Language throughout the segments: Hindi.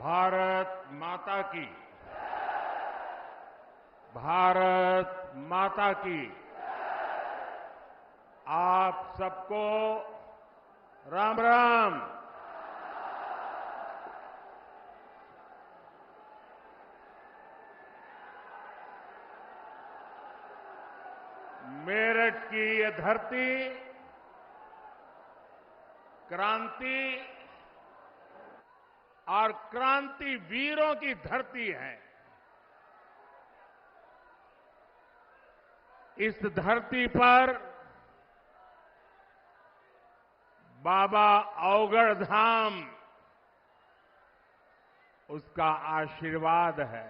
भारत माता की। भारत माता की। आप सबको राम राम। मेरठ की ये धरती क्रांति और क्रांति वीरों की धरती है। इस धरती पर बाबा अवगढ़ धाम उसका आशीर्वाद है।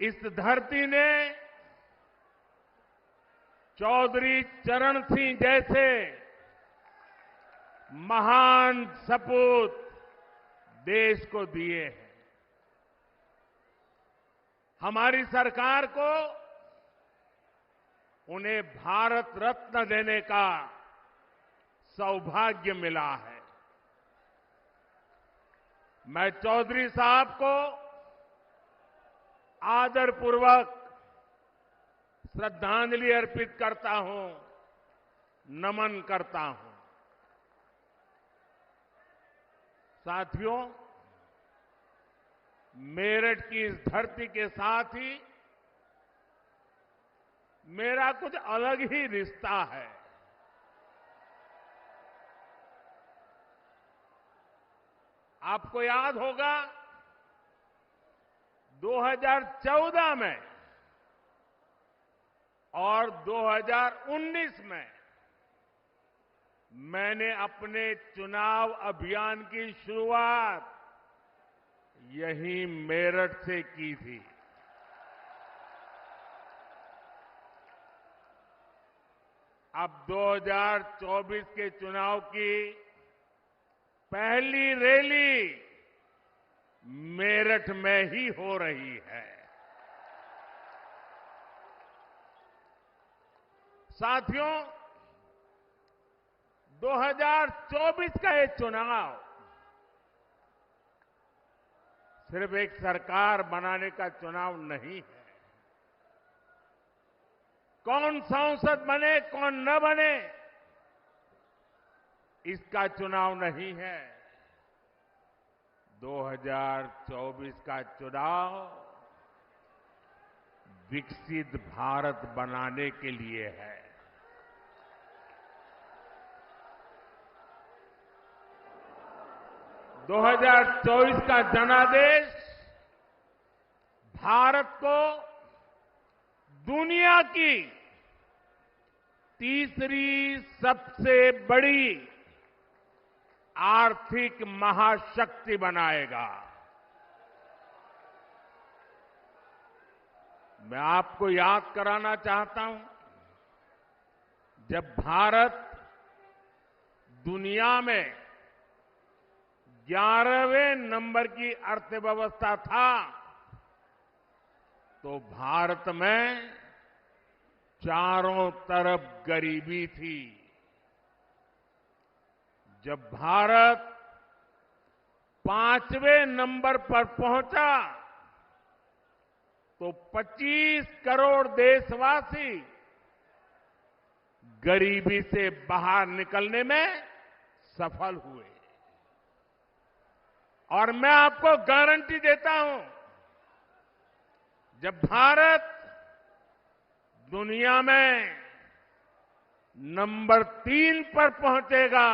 इस धरती ने चौधरी चरण सिंह जैसे महान सपूत देश को दिए हैं। हमारी सरकार को उन्हें भारत रत्न देने का सौभाग्य मिला है। मैं चौधरी साहब को आदरपूर्वक श्रद्धांजलि अर्पित करता हूं, नमन करता हूं। साथियों, मेरठ की इस धरती के साथ ही मेरा कुछ अलग ही रिश्ता है। आपको याद होगा 2014 में और 2019 में मैंने अपने चुनाव अभियान की शुरुआत यहीं मेरठ से की थी। अब 2024 के चुनाव की पहली रैली मेरठ में ही हो रही है। साथियों, 2024 का ये चुनाव सिर्फ एक सरकार बनाने का चुनाव नहीं है। कौन सांसद बने कौन न बने इसका चुनाव नहीं है। 2024 का चुनाव विकसित भारत बनाने के लिए है। दो 2024 का जनादेश भारत को दुनिया की तीसरी सबसे बड़ी आर्थिक महाशक्ति बनाएगा। मैं आपको याद कराना चाहता हूं, जब भारत दुनिया में 11वें नंबर की अर्थव्यवस्था था, तो भारत में चारों तरफ गरीबी थी। जब भारत 5वें नंबर पर पहुंचा तो 25 करोड़ देशवासी गरीबी से बाहर निकलने में सफल हुए। और मैं आपको गारंटी देता हूं, जब भारत दुनिया में नंबर 3 पर पहुंचेगा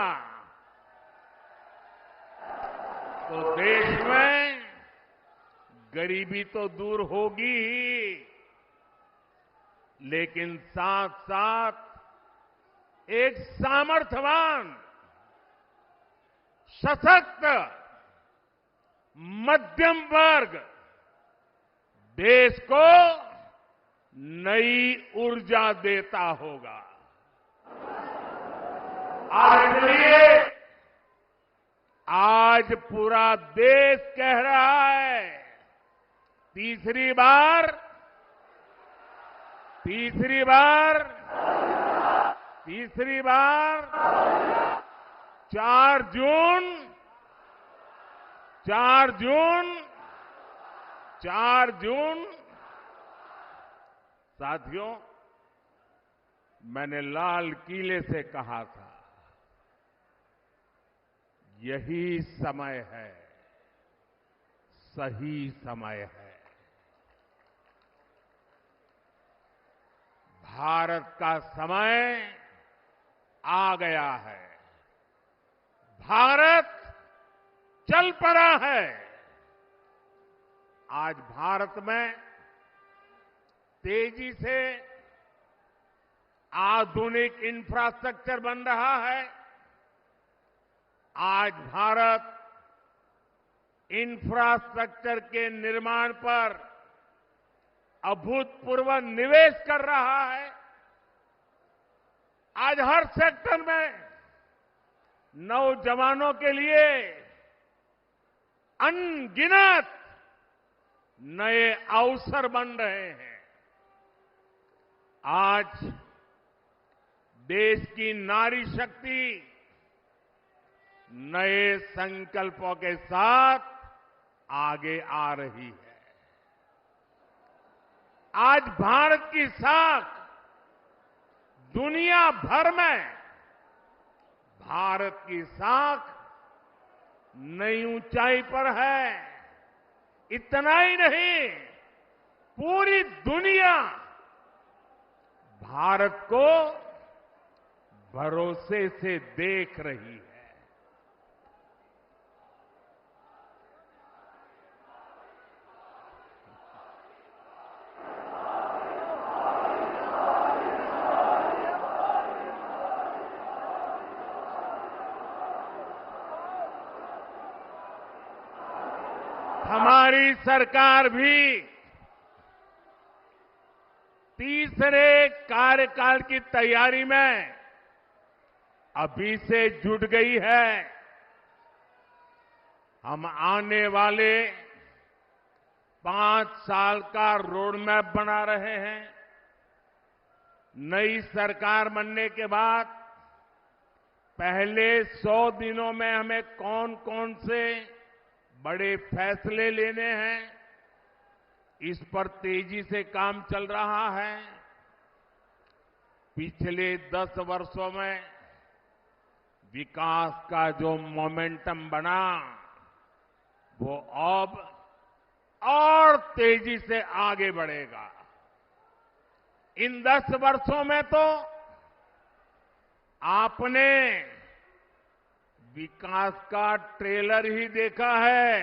तो देश में गरीबी तो दूर होगी ही, लेकिन साथ साथ एक सामर्थ्यवान, सशक्त मध्यम वर्ग देश को नई ऊर्जा देता होगा। और इसलिए आज पूरा देश कह रहा है, तीसरी बार 4 जून 4 जून 4 जून साथियों, मैंने लाल किले से कहा था, यही समय है, सही समय है। भारत का समय आ गया है। भारत चल पड़ा है। आज भारत में तेजी से आधुनिक इंफ्रास्ट्रक्चर बन रहा है। आज भारत इंफ्रास्ट्रक्चर के निर्माण पर अभूतपूर्व निवेश कर रहा है। आज हर सेक्टर में नौजवानों के लिए अनगिनत नए अवसर बन रहे हैं। आज देश की नारी शक्ति नए संकल्पों के साथ आगे आ रही है। आज भारत की साख दुनिया भर में, भारत की साख नई ऊंचाई पर है। इतना ही नहीं, पूरी दुनिया भारत को भरोसे से देख रही है। हमारी सरकार भी तीसरे कार्यकाल की तैयारी में अभी से जुट गई है। हम आने वाले 5 साल का रोड मैप बना रहे हैं। नई सरकार बनने के बाद पहले 100 दिनों में हमें कौन कौन से बड़े फैसले लेने हैं, इस पर तेजी से काम चल रहा है। पिछले 10 वर्षों में विकास का जो मोमेंटम बना, वो अब और तेजी से आगे बढ़ेगा। इन 10 वर्षों में तो आपने विकास का ट्रेलर ही देखा है।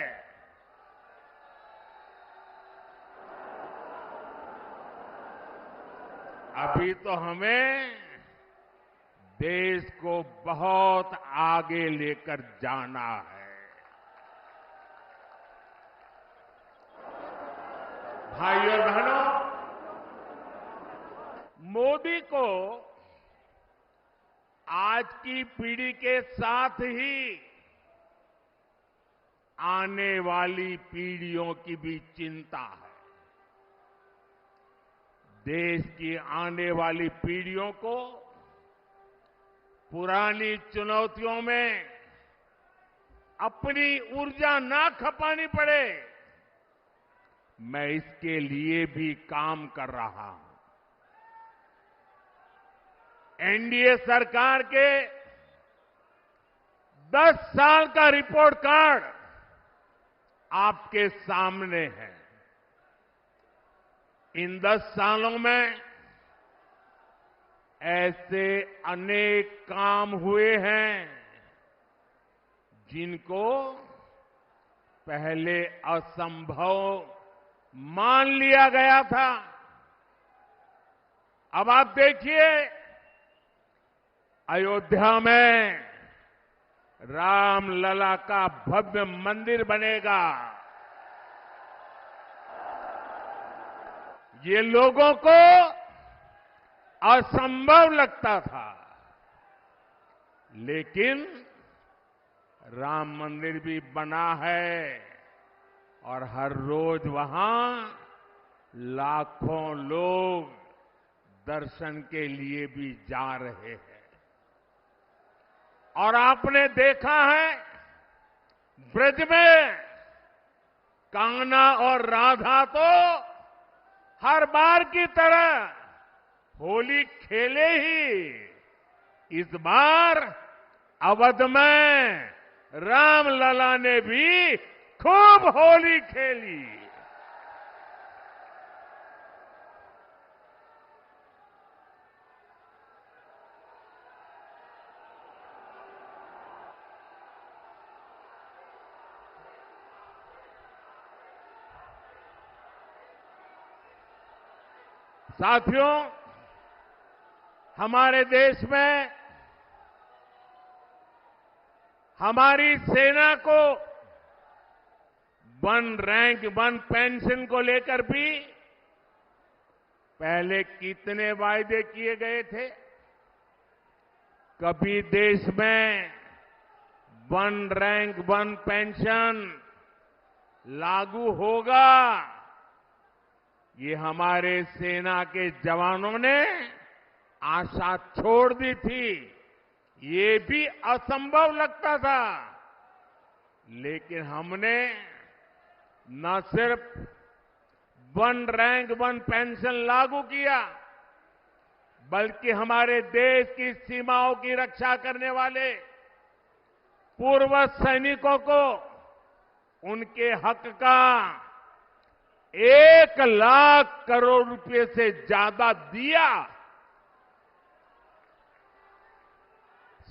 अभी तो हमें देश को बहुत आगे लेकर जाना है। भाइयों और बहनों, मोदी को आज की पीढ़ी के साथ ही आने वाली पीढ़ियों की भी चिंता है। देश की आने वाली पीढ़ियों को पुरानी चुनौतियों में अपनी ऊर्जा ना खपानी पड़े, मैं इसके लिए भी काम कर रहा हूं। एनडीए सरकार के 10 साल का रिपोर्ट कार्ड आपके सामने है। इन 10 सालों में ऐसे अनेक काम हुए हैं जिनको पहले असंभव मान लिया गया था। अब आप देखिए, अयोध्या में रामलला का भव्य मंदिर बनेगा। ये लोगों को असंभव लगता था, लेकिन राम मंदिर भी बना है और हर रोज वहां लाखों लोग दर्शन के लिए भी जा रहे हैं। और आपने देखा है, ब्रज में कान्हा और राधा तो हर बार की तरह होली खेले ही। इस बार अवध में रामलला ने भी खूब होली खेली। साथियों, हमारे देश में हमारी सेना को वन रैंक वन पेंशन को लेकर भी पहले कितने वायदे किए गए थे। कभी देश में वन रैंक वन पेंशन लागू होगा, ये हमारे सेना के जवानों ने आशा छोड़ दी थी। ये भी असंभव लगता था, लेकिन हमने न सिर्फ वन रैंक वन पेंशन लागू किया, बल्कि हमारे देश की सीमाओं की रक्षा करने वाले पूर्व सैनिकों को उनके हक का 1,00,000 करोड़ रुपए से ज्यादा दिया।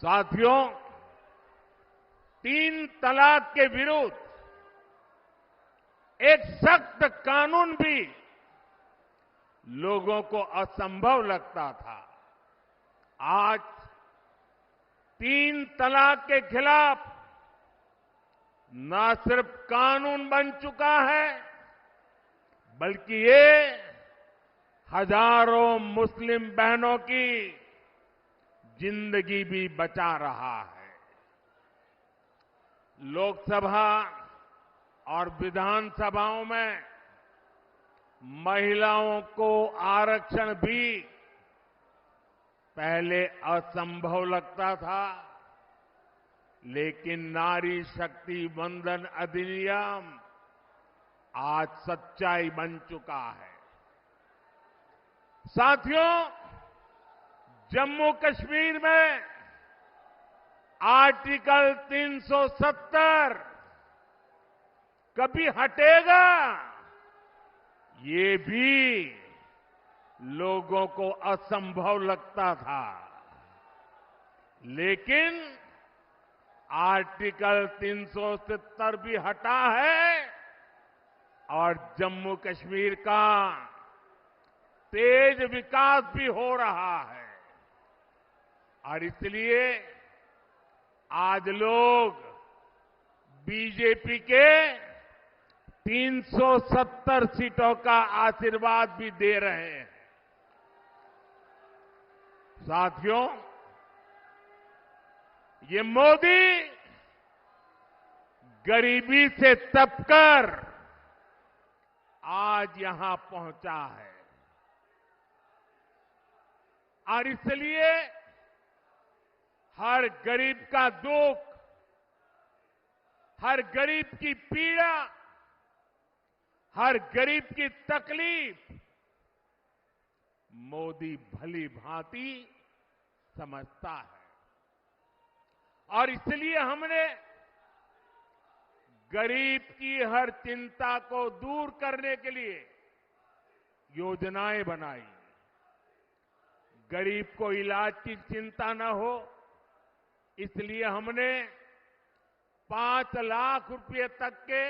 साथियों, 3 तलाक के विरुद्ध एक सख्त कानून भी लोगों को असंभव लगता था। आज 3 तलाक के खिलाफ न सिर्फ कानून बन चुका है, बल्कि ये हजारों मुस्लिम बहनों की जिंदगी भी बचा रहा है। लोकसभा और विधानसभाओं में महिलाओं को आरक्षण भी पहले असंभव लगता था, लेकिन नारी शक्ति वंदन अधिनियम आज सच्चाई बन चुका है। साथियों, जम्मू कश्मीर में आर्टिकल 370 कभी हटेगा, ये भी लोगों को असंभव लगता था, लेकिन आर्टिकल 370 भी हटा है और जम्मू कश्मीर का तेज विकास भी हो रहा है। और इसलिए आज लोग बीजेपी के 370 सीटों का आशीर्वाद भी दे रहे हैं। साथियों, ये मोदी गरीबी से तपकर आज यहां पहुंचा है और इसलिए हर गरीब का दुख, हर गरीब की पीड़ा, हर गरीब की तकलीफ मोदी भली भांति समझता है। और इसलिए हमने गरीब की हर चिंता को दूर करने के लिए योजनाएं बनाई। गरीब को इलाज की चिंता न हो, इसलिए हमने 5 लाख रुपए तक के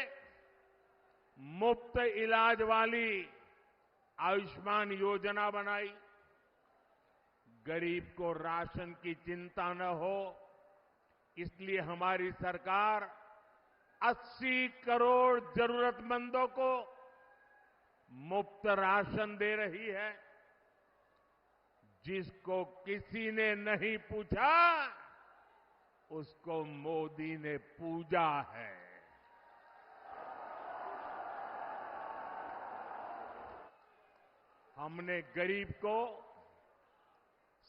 मुफ्त इलाज वाली आयुष्मान योजना बनाई। गरीब को राशन की चिंता न हो, इसलिए हमारी सरकार 80 करोड़ जरूरतमंदों को मुफ्त राशन दे रही है। जिसको किसी ने नहीं पूछा, उसको मोदी ने पूजा है। हमने गरीब को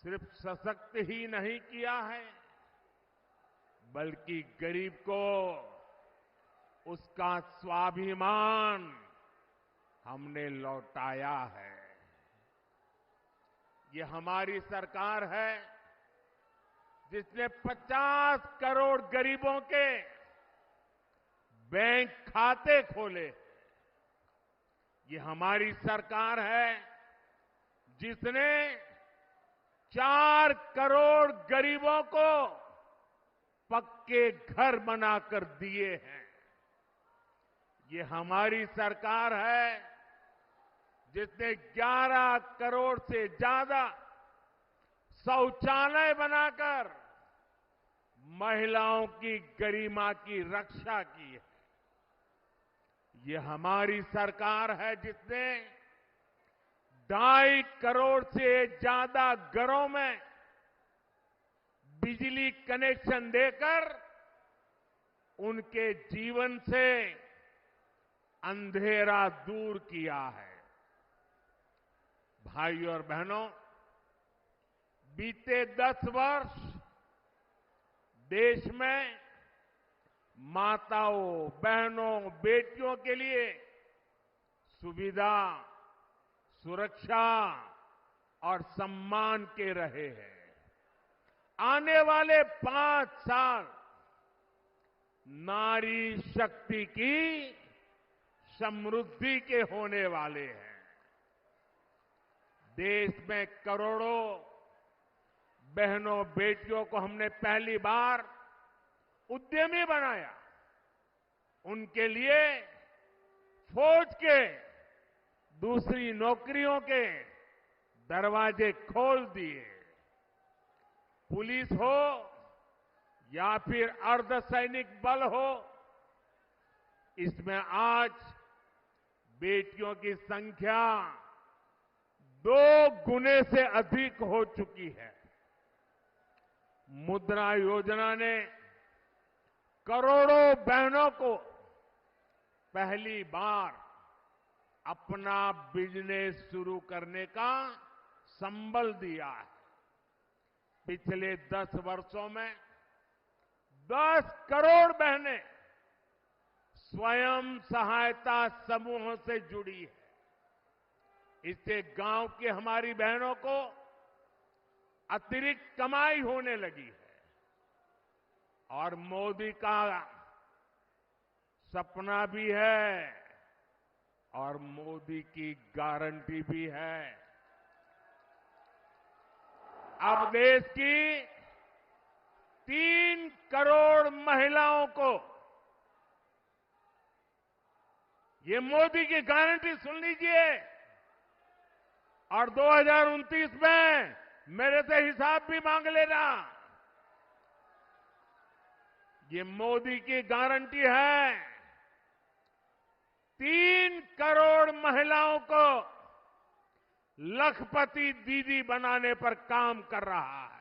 सिर्फ सशक्त ही नहीं किया है, बल्कि गरीब को उसका स्वाभिमान हमने लौटाया है। ये हमारी सरकार है जिसने 50 करोड़ गरीबों के बैंक खाते खोले। ये हमारी सरकार है जिसने 4 करोड़ गरीबों को पक्के घर बनाकर दिए हैं। ये हमारी सरकार है जिसने 11 करोड़ से ज्यादा शौचालय बनाकर महिलाओं की गरिमा की रक्षा की है। ये हमारी सरकार है जिसने 2.5 करोड़ से ज्यादा घरों में बिजली कनेक्शन देकर उनके जीवन से अंधेरा दूर किया है। भाइयों और बहनों, बीते 10 वर्ष देश में माताओं, बहनों, बेटियों के लिए सुविधा, सुरक्षा और सम्मान के रहे हैं। आने वाले 5 साल नारी शक्ति की समृद्धि के होने वाले हैं। देश में करोड़ों बहनों, बेटियों को हमने पहली बार उद्यमी बनाया। उनके लिए फौज के दूसरी नौकरियों के दरवाजे खोल दिए। पुलिस हो या फिर अर्धसैनिक बल हो, इसमें आज बेटियों की संख्या 2 गुने से अधिक हो चुकी है। मुद्रा योजना ने करोड़ों बहनों को पहली बार अपना बिजनेस शुरू करने का संबल दिया है। पिछले 10 वर्षों में 10 करोड़ बहनें स्वयं सहायता समूहों से जुड़ी है। इससे गांव की हमारी बहनों को अतिरिक्त कमाई होने लगी है और मोदी का सपना भी है और मोदी की गारंटी भी है। अब देश की 3 करोड़ महिलाओं को ये मोदी की गारंटी सुन लीजिए और 2029 में मेरे से हिसाब भी मांग लेना। ये मोदी की गारंटी है। 3 करोड़ महिलाओं को लखपति दीदी बनाने पर काम कर रहा है।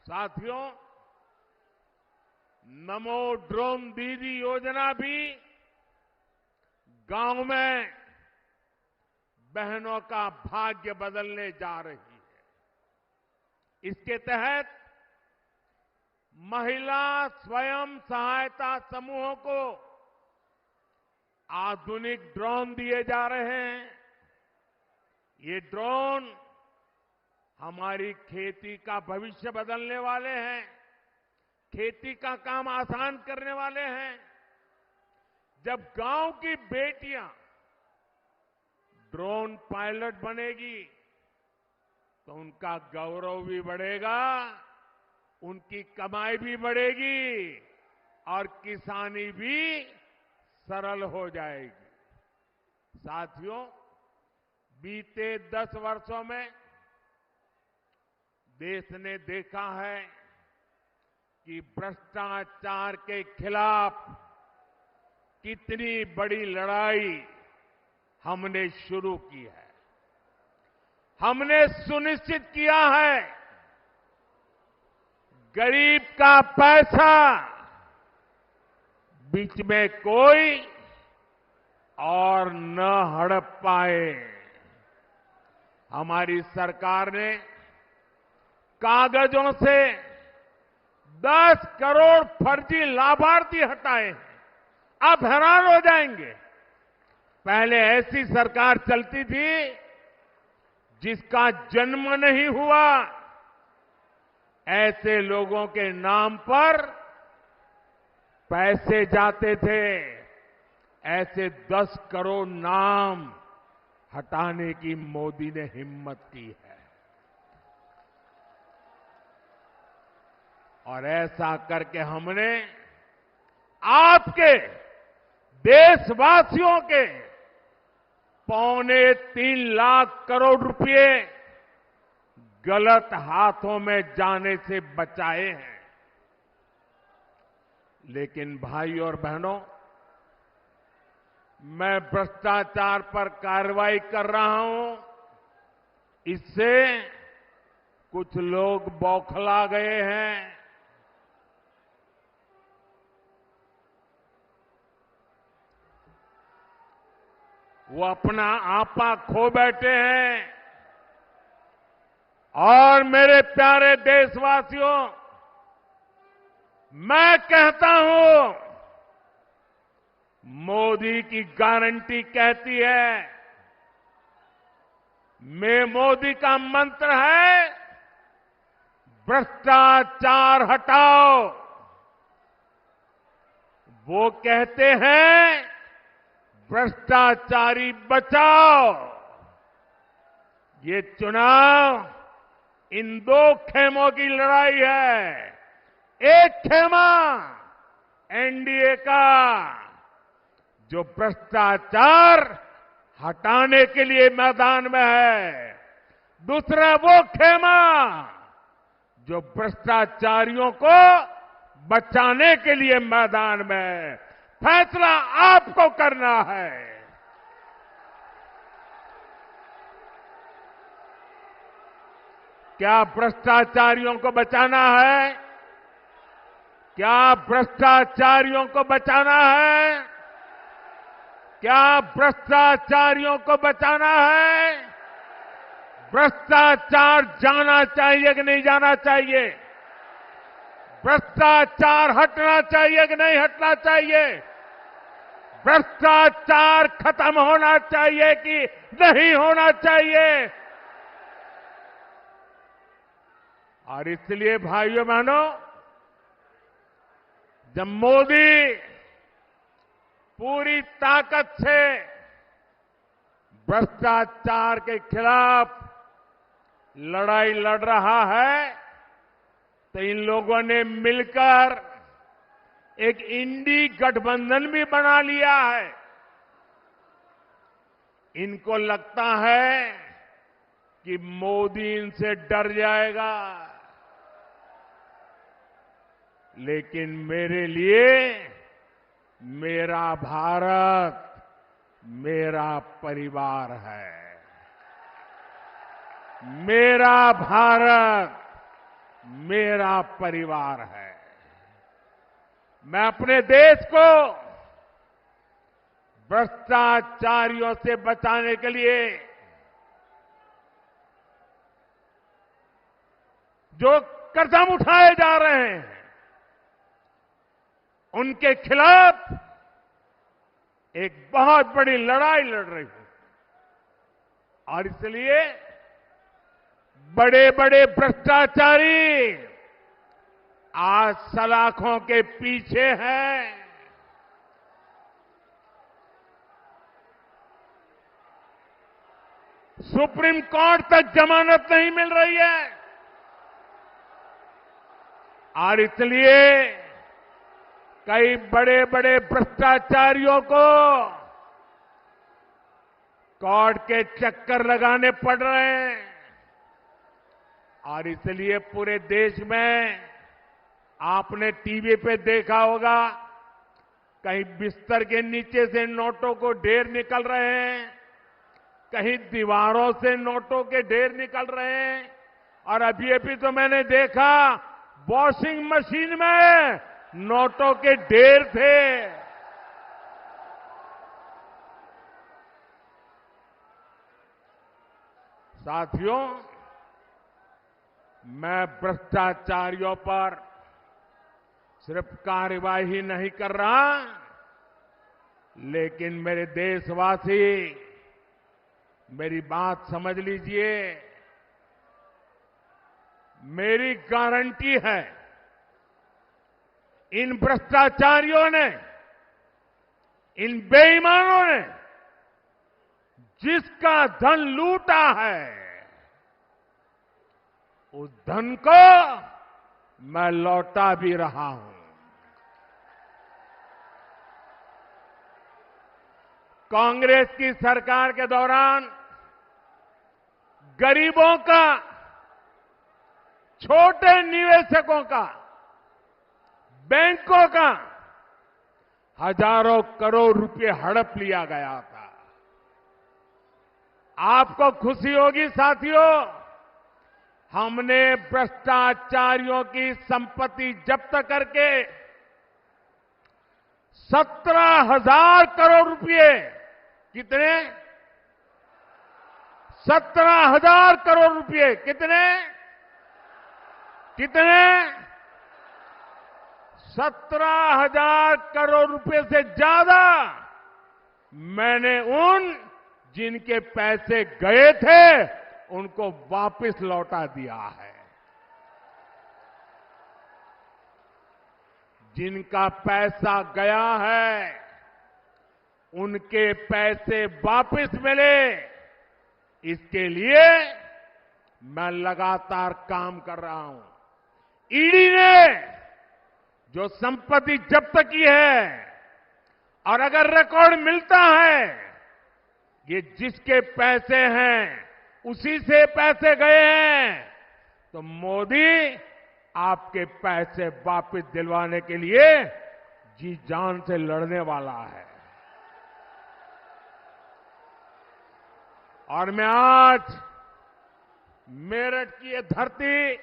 साथियों, नमो ड्रोन दीदी योजना भी गांव में बहनों का भाग्य बदलने जा रही है। इसके तहत महिला स्वयं सहायता समूहों को आधुनिक ड्रोन दिए जा रहे हैं। ये ड्रोन हमारी खेती का भविष्य बदलने वाले हैं, खेती का काम आसान करने वाले हैं। जब गांव की बेटियां ड्रोन पायलट बनेगी तो उनका गौरव भी बढ़ेगा, उनकी कमाई भी बढ़ेगी और किसानी भी सरल हो जाएगी। साथियों, बीते 10 वर्षों में देश ने देखा है कि भ्रष्टाचार के खिलाफ कितनी बड़ी लड़ाई हमने शुरू की है। हमने सुनिश्चित किया है गरीब का पैसा बीच में कोई और न हड़प पाए। हमारी सरकार ने कागजों से 10 करोड़ फर्जी लाभार्थी हटाए हैं। आप हैरान हो जाएंगे। पहले ऐसी सरकार चलती थी जिसका जन्म नहीं हुआ, ऐसे लोगों के नाम पर पैसे जाते थे। ऐसे 10 करोड़ नाम हटाने की मोदी ने हिम्मत की है। और ऐसा करके हमने आपके देशवासियों के 3.25 लाख करोड़ रुपए गलत हाथों में जाने से बचाए हैं। लेकिन भाई और बहनों, मैं भ्रष्टाचार पर कार्रवाई कर रहा हूं, इससे कुछ लोग बौखला गए हैं। वो अपना आपा खो बैठे हैं। और मेरे प्यारे देशवासियों, मैं कहता हूं, मोदी की गारंटी कहती है, मोदी का मंत्र है, भ्रष्टाचार हटाओ। वो कहते हैं, भ्रष्टाचारी बचाओ। ये चुनाव इन 2 खेमों की लड़ाई है। एक खेमा एनडीए का, जो भ्रष्टाचार हटाने के लिए मैदान में है। दूसरा वो खेमा जो भ्रष्टाचारियों को बचाने के लिए मैदान में है। फैसला आपको करना है। क्या भ्रष्टाचारियों को बचाना है? क्या भ्रष्टाचारियों को बचाना है? क्या भ्रष्टाचारियों को बचाना है? भ्रष्टाचार जाना चाहिए कि नहीं जाना चाहिए? भ्रष्टाचार हटना चाहिए कि नहीं हटना चाहिए? भ्रष्टाचार खत्म होना चाहिए कि नहीं होना चाहिए? और इसलिए भाइयों बहनों, जब मोदी पूरी ताकत से भ्रष्टाचार के खिलाफ लड़ाई लड़ रहा है, तो इन लोगों ने मिलकर एक इंडी गठबंधन भी बना लिया है। इनको लगता है कि मोदी इनसे डर जाएगा, लेकिन मेरे लिए मेरा भारत मेरा परिवार है। मेरा भारत मेरा परिवार है। मैं अपने देश को भ्रष्टाचारियों से बचाने के लिए जो कदम उठाए जा रहे हैं, उनके खिलाफ एक बहुत बड़ी लड़ाई लड़ रही हूं। और इसलिए बड़े बड़े भ्रष्टाचारी आज सलाखों के पीछे हैं। सुप्रीम कोर्ट तक जमानत नहीं मिल रही है। और इसलिए कई बड़े बड़े भ्रष्टाचारियों को कोर्ट के चक्कर लगाने पड़ रहे हैं। और इसलिए पूरे देश में आपने टीवी पे देखा होगा, कहीं बिस्तर के नीचे से नोटों को ढेर निकल रहे हैं, कहीं दीवारों से नोटों के ढेर निकल रहे हैं। और अभी तो मैंने देखा, वॉशिंग मशीन में नोटों के ढेर थे। साथियों, मैं भ्रष्टाचारियों पर सिर्फ कार्यवाही नहीं कर रहा, लेकिन मेरे देशवासी मेरी बात समझ लीजिए। मेरी गारंटी है, इन भ्रष्टाचारियों ने, इन बेईमानों ने जिसका धन लूटा है, उस धन को मैं लौटा भी रहा हूं। कांग्रेस की सरकार के दौरान गरीबों का, छोटे निवेशकों का, बैंकों का हजारों करोड़ रुपए हड़प लिया गया था। आपको खुशी होगी साथियों, हमने भ्रष्टाचारियों की संपत्ति जब्त करके 17,000 करोड़ रुपए, कितने? 17,000 करोड़ रुपए। कितने? 17,000 करोड़ रुपए से ज्यादा मैंने उन जिनके पैसे गए थे उनको वापस लौटा दिया है। जिनका पैसा गया है उनके पैसे वापस मिले, इसके लिए मैं लगातार काम कर रहा हूं। ईडी ने जो संपत्ति जब्त की है, और अगर रिकॉर्ड मिलता है ये जिसके पैसे हैं उसी से पैसे गए हैं, तो मोदी आपके पैसे वापस दिलवाने के लिए जी जान से लड़ने वाला है। और मैं आज मेरठ की ये धरती,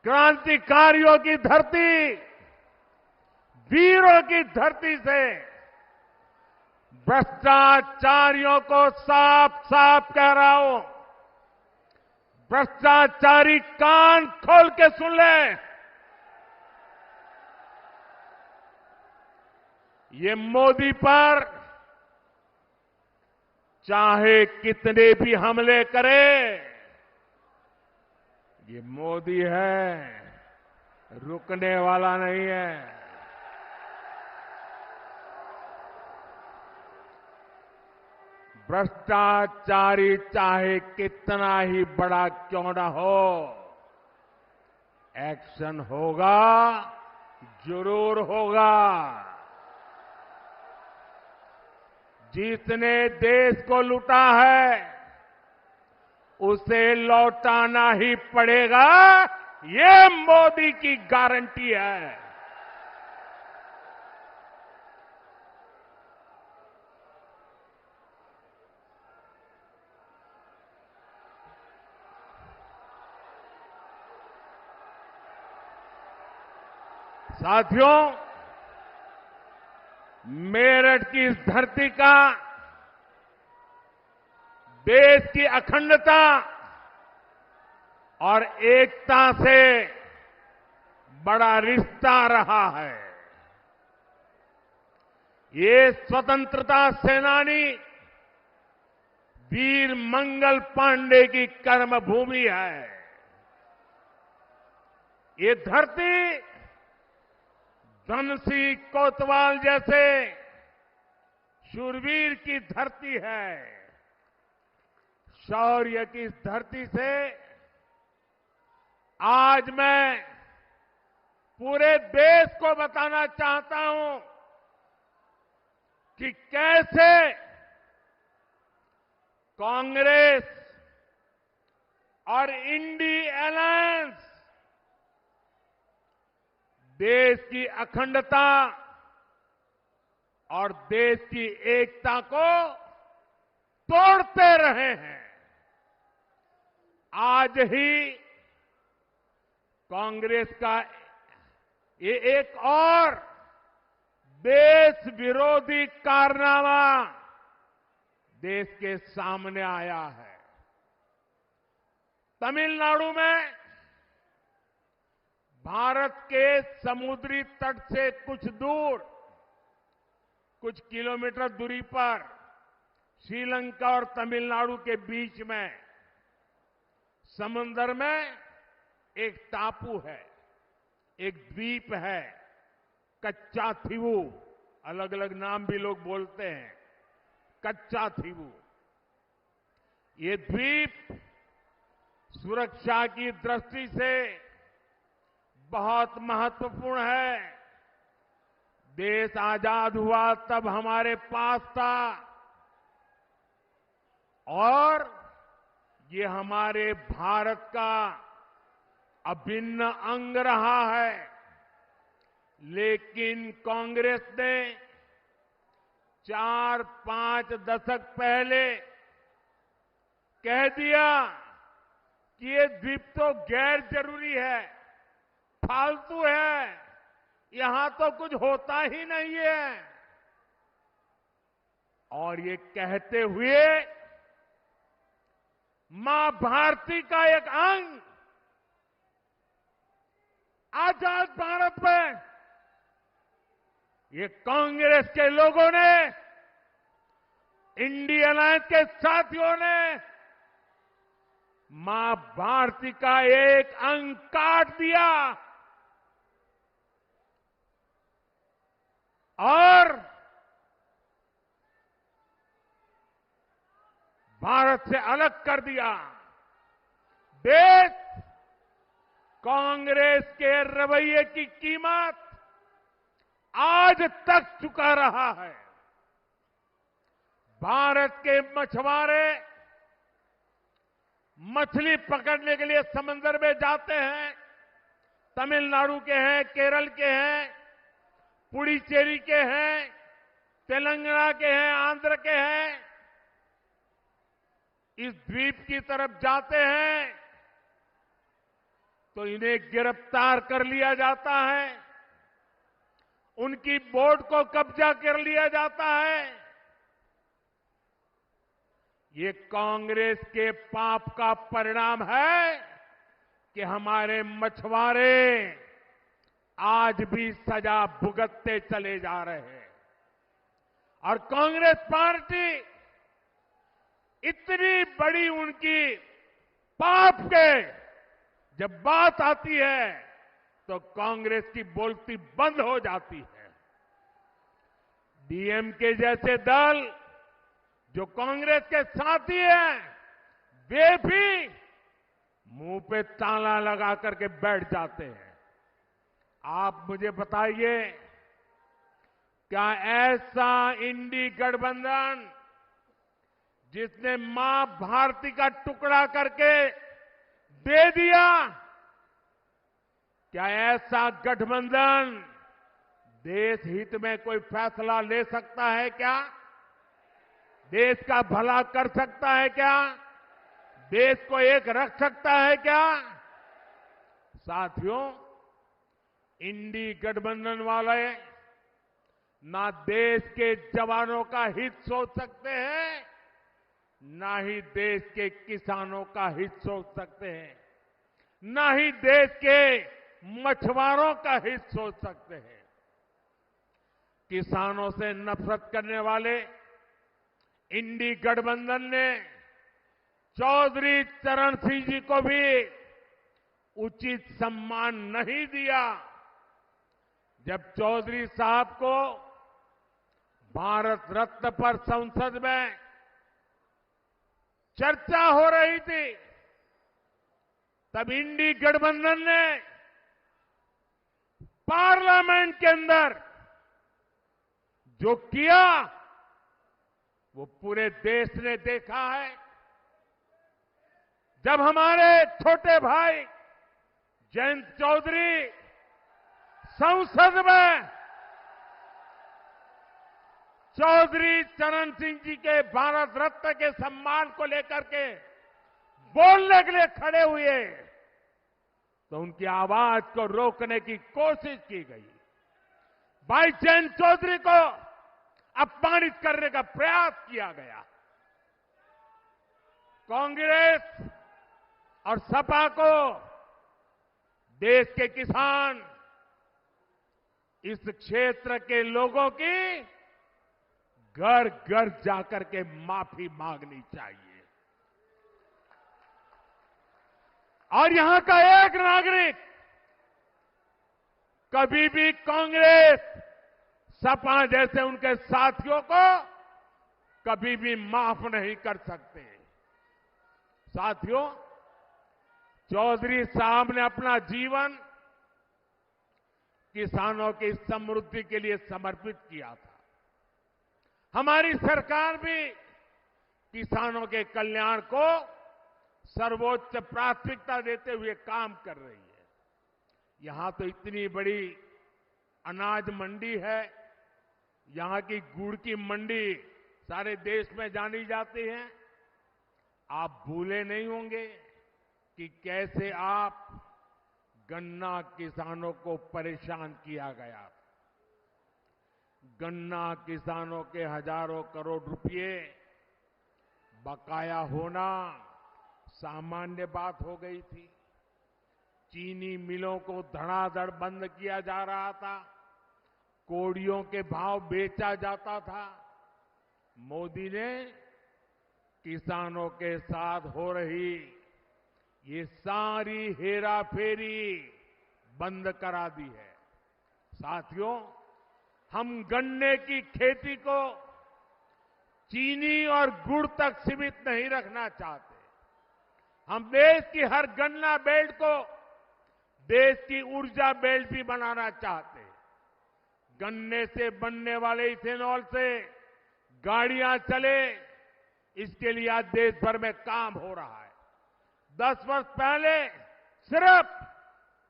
क्रांतिकारियों की धरती, वीरों की धरती से भ्रष्टाचारियों को साफ साफ कह रहा हूं, भ्रष्टाचारी कान खोल के सुन ले। ये मोदी पर चाहे कितने भी हमले करे, ये मोदी है, रुकने वाला नहीं है। भ्रष्टाचारी चाहे कितना ही बड़ा क्यों ना हो, एक्शन होगा, जरूर होगा। जिसने देश को लूटा है उसे लौटाना ही पड़ेगा, ये मोदी की गारंटी है। साथियों, मेरठ की इस धरती का देश की अखंडता और एकता से बड़ा रिश्ता रहा है। ये स्वतंत्रता सेनानी वीर मंगल पांडे की कर्मभूमि है। ये धरती धनसिंह कोतवाल जैसे शूरवीर की धरती है। शौर्य की इस धरती से आज मैं पूरे देश को बताना चाहता हूं कि कैसे कांग्रेस और इंडी अलायंस देश की अखंडता और देश की एकता को तोड़ते रहे हैं। आज ही कांग्रेस का ये एक और देश विरोधी कारनामा देश के सामने आया है। तमिलनाडु में भारत के समुद्री तट से कुछ दूर, कुछ किलोमीटर दूरी पर श्रीलंका और तमिलनाडु के बीच में समंदर में एक टापू है, एक द्वीप है, कच्चा थीवू। अलग अलग नाम भी लोग बोलते हैं, कच्चा थीवू। ये द्वीप सुरक्षा की दृष्टि से बहुत महत्वपूर्ण है। देश आजाद हुआ तब हमारे पास था और ये हमारे भारत का अभिन्न अंग रहा है। लेकिन कांग्रेस ने 4-5 दशक पहले कह दिया कि ये द्वीप तो गैर जरूरी है, फालतू है, यहां तो कुछ होता ही नहीं है। और ये कहते हुए मां भारती का एक अंग आजाद भारत में ये कांग्रेस के लोगों ने, इंडियन अलायंस के साथियों ने मां भारती का एक अंग काट दिया और भारत से अलग कर दिया। देश कांग्रेस के रवैये की कीमत आज तक चुका रहा है। भारत के मछुआरे मछली पकड़ने के लिए समंदर में जाते हैं, तमिलनाडु के हैं, केरल के हैं, पुडुचेरी के हैं, तेलंगाना के हैं, आंध्र के हैं, इस द्वीप की तरफ जाते हैं तो इन्हें गिरफ्तार कर लिया जाता है, उनकी बोट को कब्जा कर लिया जाता है। ये कांग्रेस के पाप का परिणाम है कि हमारे मछुआरे आज भी सजा भुगतते चले जा रहे हैं। और कांग्रेस पार्टी इतनी बड़ी उनकी पाप के जब बात आती है तो कांग्रेस की बोलती बंद हो जाती है। डीएमके जैसे दल जो कांग्रेस के साथी हैं, वे भी मुंह पे ताला लगा करके बैठ जाते हैं। आप मुझे बताइए, क्या ऐसा इंडी गठबंधन जिसने मां भारती का टुकड़ा करके दे दिया, क्या ऐसा गठबंधन देश हित में कोई फैसला ले सकता है क्या? देश का भला कर सकता है क्या? देश को एक रख सकता है क्या? साथियों, इंडी गठबंधन वाले ना देश के जवानों का हित सोच सकते हैं, ना ही देश के किसानों का हित सोच सकते हैं, ना ही देश के मछुआरों का हित सोच सकते हैं। किसानों से नफरत करने वाले इंडी गठबंधन ने चौधरी चरण सिंह जी को भी उचित सम्मान नहीं दिया। जब चौधरी साहब को भारत रत्न पर संसद में चर्चा हो रही थी, तब इंडी गठबंधन ने पार्लियामेंट के अंदर जो किया वो पूरे देश ने देखा है। जब हमारे छोटे भाई जयंत चौधरी संसद में चौधरी चरण सिंह जी के भारत रत्न के सम्मान को लेकर के बोलने के लिए खड़े हुए तो उनकी आवाज को रोकने की कोशिश की गई। भाई जयंत चौधरी को अपमानित करने का प्रयास किया गया। कांग्रेस और सपा को देश के किसान इस क्षेत्र के लोगों की घर घर जाकर के माफी मांगनी चाहिए। और यहां का एक नागरिक कभी भी कांग्रेस, सपा जैसे उनके साथियों को कभी भी माफ नहीं कर सकते। साथियों, चौधरी साहब ने अपना जीवन किसानों की समृद्धि के लिए समर्पित किया था। हमारी सरकार भी किसानों के कल्याण को सर्वोच्च प्राथमिकता देते हुए काम कर रही है। यहां तो इतनी बड़ी अनाज मंडी है, यहां की गुड़ की मंडी सारे देश में जानी जाती है। आप भूले नहीं होंगे कि कैसे आप गन्ना किसानों को परेशान किया गया। गन्ना किसानों के हजारों करोड़ रुपए बकाया होना सामान्य बात हो गई थी। चीनी मिलों को धड़ाधड़ बंद किया जा रहा था, कोड़ियों के भाव बेचा जाता था। मोदी ने किसानों के साथ हो रही ये सारी हेराफेरी बंद करा दी है। साथियों, हम गन्ने की खेती को चीनी और गुड़ तक सीमित नहीं रखना चाहते। हम देश की हर गन्ना बेल्ट को देश की ऊर्जा बेल्ट भी बनाना चाहते हैं। गन्ने से बनने वाले इथेनॉल से गाड़ियां चले, इसके लिए आज देश भर में काम हो रहा है। 10 वर्ष पहले सिर्फ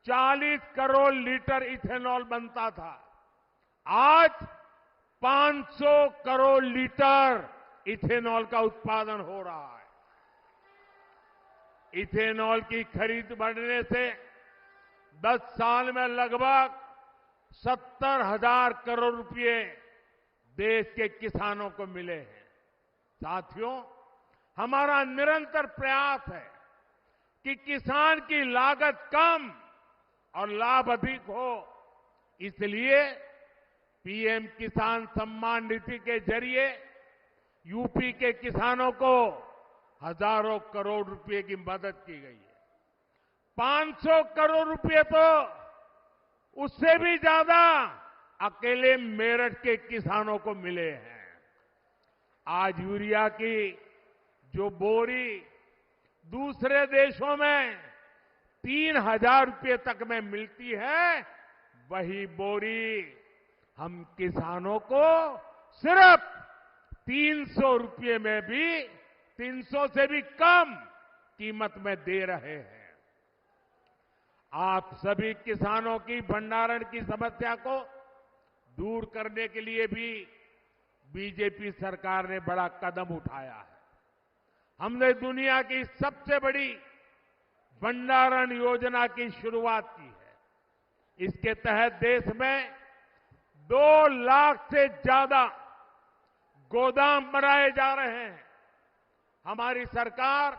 40 करोड़ लीटर इथेनॉल बनता था, आज 500 करोड़ लीटर इथेनॉल का उत्पादन हो रहा है। इथेनॉल की खरीद बढ़ने से 10 साल में लगभग 70,000 करोड़ रुपए देश के किसानों को मिले हैं। साथियों, हमारा निरंतर प्रयास है कि किसान की लागत कम और लाभ अधिक हो। इसलिए पीएम किसान सम्मान निधि के जरिए यूपी के किसानों को हजारों करोड़ रुपए की मदद की गई है। 500 करोड़ रुपए तो उससे भी ज्यादा अकेले मेरठ के किसानों को मिले हैं। आज यूरिया की जो बोरी दूसरे देशों में 3,000 रुपए तक में मिलती है, वही बोरी हम किसानों को सिर्फ 300 रुपए में भी 300 से भी कम कीमत में दे रहे हैं। आप सभी किसानों की भंडारण की समस्या को दूर करने के लिए भी बीजेपी सरकार ने बड़ा कदम उठाया है। हमने दुनिया की सबसे बड़ी भंडारण योजना की शुरुआत की है। इसके तहत देश में 2 लाख से ज्यादा गोदाम बनाए जा रहे हैं। हमारी सरकार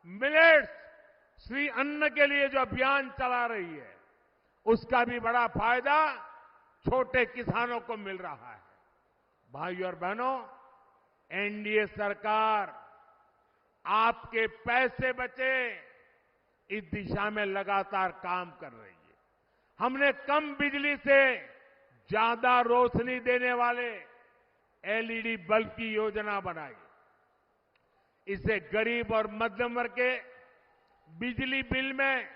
मिलेट्स श्री अन्न के लिए जो अभियान चला रही है, उसका भी बड़ा फायदा छोटे किसानों को मिल रहा है। भाइयों और बहनों, एनडीए सरकार आपके पैसे बचे इस दिशा में लगातार काम कर रही है। हमने कम बिजली से ज्यादा रोशनी देने वाले एलईडी बल्ब की योजना बनाई। इससे गरीब और मध्यम वर्ग के बिजली बिल में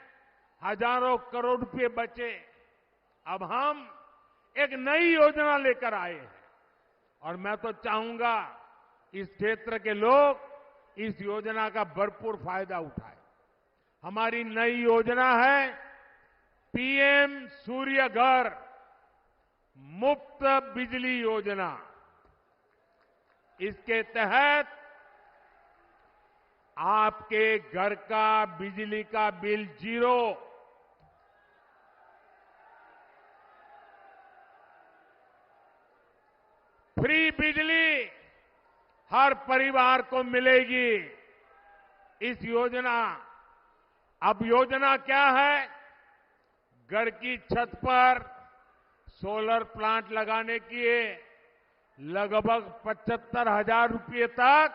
हजारों करोड़ रुपए बचे। अब हम एक नई योजना लेकर आए हैं और मैं तो चाहूंगा इस क्षेत्र के लोग इस योजना का भरपूर फायदा उठाएं। हमारी नई योजना है पीएम सूर्य घर मुफ्त बिजली योजना। इसके तहत आपके घर का बिजली का बिल 0, फ्री बिजली हर परिवार को मिलेगी। इस योजना, अब योजना क्या है? घर की छत पर सोलर प्लांट लगाने के लिए लगभग 75,000 रुपये तक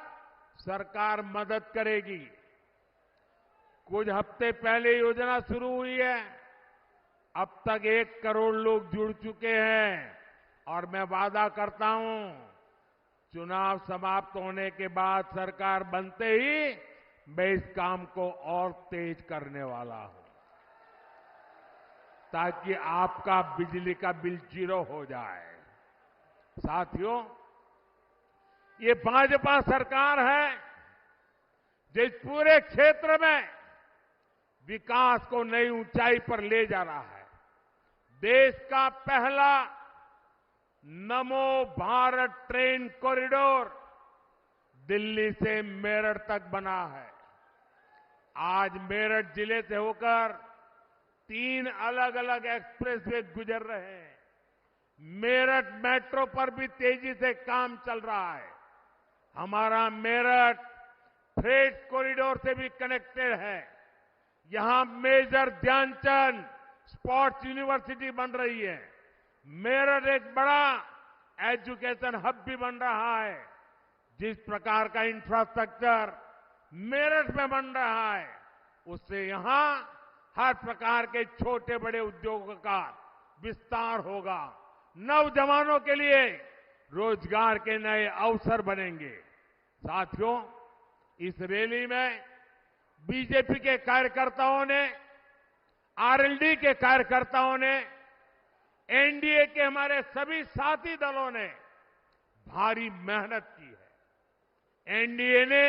सरकार मदद करेगी। कुछ हफ्ते पहले योजना शुरू हुई है। अब तक 1 करोड़ लोग जुड़ चुके हैं और मैं वादा करता हूं, चुनाव समाप्त होने के बाद सरकार बनते ही मैं इस काम को और तेज करने वाला हूं, ताकि आपका बिजली का बिल 0 हो जाए। साथियों, ये भाजपा सरकार है जो इस पूरे क्षेत्र में विकास को नई ऊंचाई पर ले जा रहा है। देश का पहला नमो भारत ट्रेन कॉरिडोर दिल्ली से मेरठ तक बना है। आज मेरठ जिले से होकर 3 अलग अलग एक्सप्रेसवे गुजर रहे हैं। मेरठ मेट्रो पर भी तेजी से काम चल रहा है। हमारा मेरठ फ्रेट कॉरिडोर से भी कनेक्टेड है। यहां मेजर ध्यानचंद स्पोर्ट्स यूनिवर्सिटी बन रही है। मेरठ एक बड़ा एजुकेशन हब भी बन रहा है। जिस प्रकार का इंफ्रास्ट्रक्चर मेरठ में बन रहा है, उससे यहां हर प्रकार के छोटे बड़े उद्योगों का विस्तार होगा। नौजवानों के लिए रोजगार के नए अवसर बनेंगे। साथियों, इस रैली में बीजेपी के कार्यकर्ताओं ने, आरएलडी के कार्यकर्ताओं ने, एनडीए के हमारे सभी साथी दलों ने भारी मेहनत की है। एनडीए ने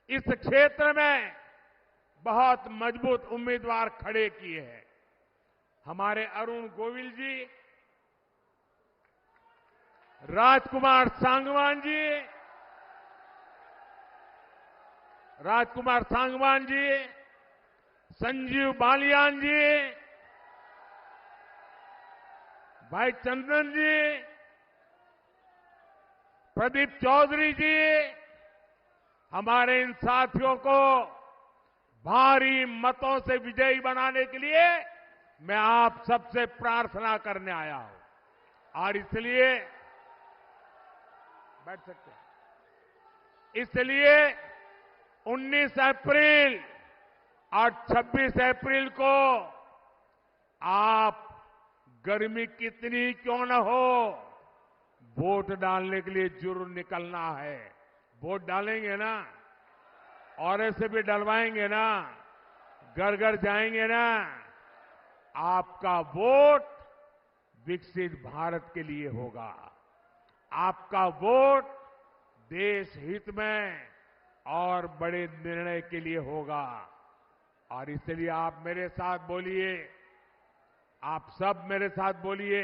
इस क्षेत्र में बहुत मजबूत उम्मीदवार खड़े किए हैं। हमारे अरुण गोविल जी, राजकुमार सांगवान जी, संजीव बालियान जी, भाई चंदन जी, प्रदीप चौधरी जी, हमारे इन साथियों को भारी मतों से विजयी बनाने के लिए मैं आप सबसे प्रार्थना करने आया हूं। और इसलिए बैठ सकते हैं। इसलिए 19 अप्रैल और 26 अप्रैल को आप गर्मी कितनी क्यों न हो, वोट डालने के लिए जरूर निकलना है। वोट डालेंगे ना? और ऐसे भी डलवाएंगे ना? घर घर जाएंगे ना? आपका वोट विकसित भारत के लिए होगा। आपका वोट देश हित में और बड़े निर्णय के लिए होगा। और इसलिए आप मेरे साथ बोलिए, आप सब मेरे साथ बोलिए,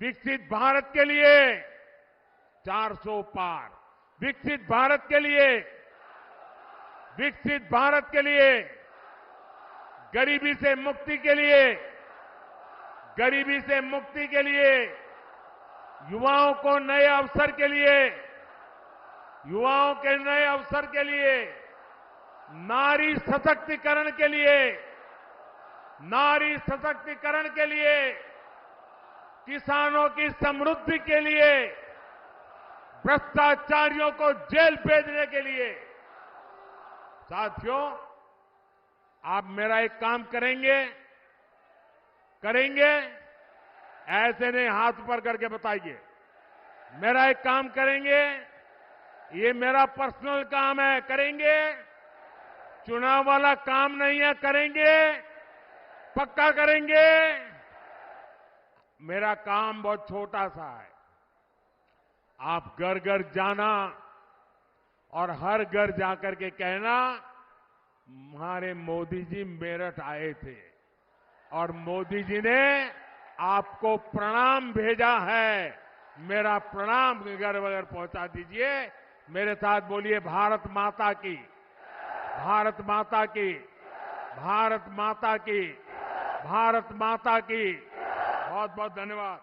विकसित भारत के लिए 400 पार, विकसित भारत के लिए, विकसित भारत के लिए, गरीबी से मुक्ति के लिए, गरीबी से मुक्ति के लिए, युवाओं को नए अवसर के लिए, युवाओं के नए अवसर के लिए, नारी सशक्तिकरण के लिए, नारी सशक्तिकरण के लिए, किसानों की समृद्धि के लिए, भ्रष्टाचारियों को जेल भेजने के लिए। साथियों, आप मेरा एक काम करेंगे? करेंगे? ऐसे नहीं, हाथ ऊपर करके बताइए। मेरा एक काम करेंगे? ये मेरा पर्सनल काम है, करेंगे? चुनाव वाला काम नहीं है, करेंगे? पक्का करेंगे? मेरा काम बहुत छोटा सा है। आप घर घर जाना और हर घर जाकर के कहना, हमारे मोदी जी मेरठ आए थे और मोदी जी ने आपको प्रणाम भेजा है। मेरा प्रणाम घर वगैरह पहुंचा दीजिए। मेरे साथ बोलिए, भारत माता की, भारत माता की, भारत माता की, भारत माता की। बहुत बहुत धन्यवाद।